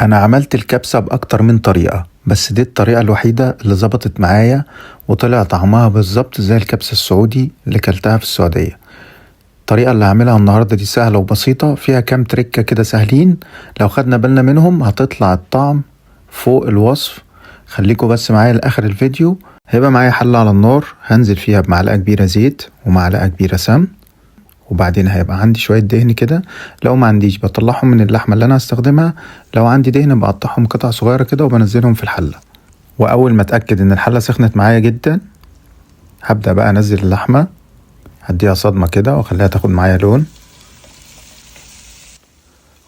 انا عملت الكبسة باكتر من طريقة، بس دي الطريقة الوحيدة اللي ظبطت معايا وطلع طعمها بالظبط زي الكبسة السعودي اللي كلتها في السعودية. الطريقة اللي هعملها النهاردة دي سهلة وبسيطة، فيها كام تركة كده سهلين، لو خدنا بالنا منهم هتطلع الطعم فوق الوصف. خليكوا بس معايا لاخر الفيديو. هيبقى معايا حلة على النار، هنزل فيها بمعلقة كبيرة زيت ومعلقة كبيرة سمن، وبعدين هيبقى عندي شوية دهن كده. لو ما عنديش بطلعهم من اللحمة اللي انا هستخدمها، لو عندي دهن بقطعهم قطع صغيرة كده وبنزلهم في الحلة. واول ما اتأكد ان الحلة سخنت معايا جدا، هبدأ بقى انزل اللحمة، هديها صدمة كده واخليها تاخد معايا لون.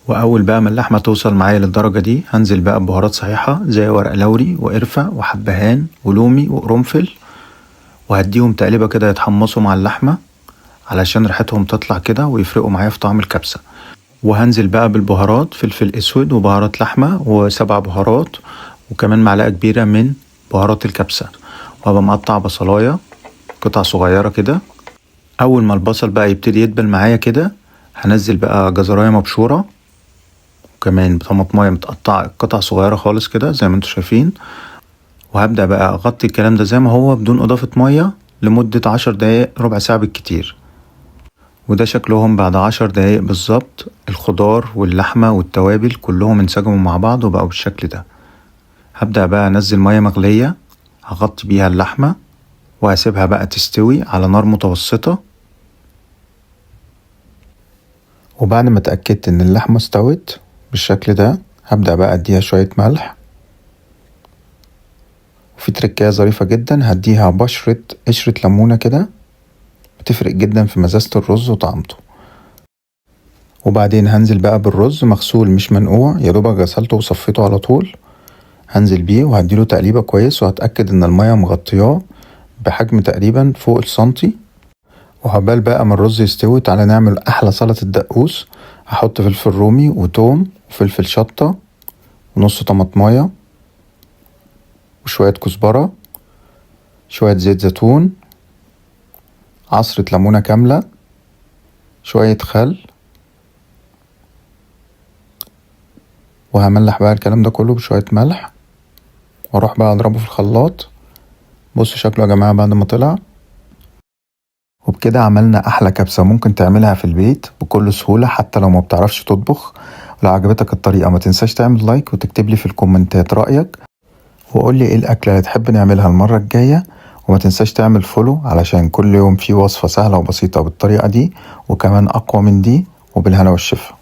واول بقى ما اللحمة توصل معايا للدرجة دي، هنزل بقى ببهارات صحيحة زي ورق لوري وقرفة وحبهان ولومي وقرنفل، وهديهم تقليبة كده يتحمصوا مع اللحمة علشان ريحتهم تطلع كده ويفرقوا معايا في طعم الكبسة. وهنزل بقى بالبهارات، فلفل اسود وبهارات لحمة وسبع بهارات، وكمان معلقة كبيرة من بهارات الكبسة. وهبقى مقطع بصلاية قطع صغيرة كده. اول ما البصل بقى يبتدي يدبل معايا كده، هنزل بقى جزراية مبشورة، وكمان طماطمايه متقطعة قطع صغيرة خالص كده زي ما انتوا شايفين. وهبدأ بقى اغطي الكلام ده زي ما هو بدون اضافة مية لمدة 10 دقايق، ربع ساعة بالكتير. وده شكلهم بعد 10 دقايق بالظبط، الخضار واللحمة والتوابل كلهم انسجموا مع بعض وبقوا بالشكل ده. هبدأ بقى انزل مية مغلية هغطي بيها اللحمة، وهسيبها بقى تستوي على نار متوسطة. وبعد ما اتأكدت ان اللحمة استوت بالشكل ده، هبدأ بقى اديها شوية ملح. وفي تركية ظريفة جدا، هديها قشرة ليمونة كده، بتفرق جدا في مزازة الرز وطعمته. وبعدين هنزل بقى بالرز مغسول مش منقوع، يا دوبك غسلته وصفيته على طول. هنزل بيه وهديله تقليبة كويس، وهتأكد ان المية مغطياه بحجم تقريبا فوق السنتي. وهبال بقى ما الرز يستوي، تعالى نعمل احلى سلطة دقوس. هحط فلفل رومي وتوم وفلفل شطة ونص طماطمايه وشوية كزبرة، شوية زيت زيتون، عصرة ليمونة كاملة، شوية خل. وهملح بقى الكلام ده كله بشوية ملح، واروح بقى اضربه في الخلاط. بصوا شكله يا جماعة بعد ما طلع. وبكده عملنا احلى كبسة ممكن تعملها في البيت بكل سهولة، حتى لو ما بتعرفش تطبخ. ولو عجبتك الطريقة ما تنساش تعمل لايك وتكتب لي في الكومنتات رأيك، وقول لي ايه الاكلة اللي تحب نعملها المرة الجاية. وما تنساش تعمل فولو علشان كل يوم في وصفة سهلة وبسيطة بالطريقة دي، وكمان اقوى من دي. وبالهنا والشفا.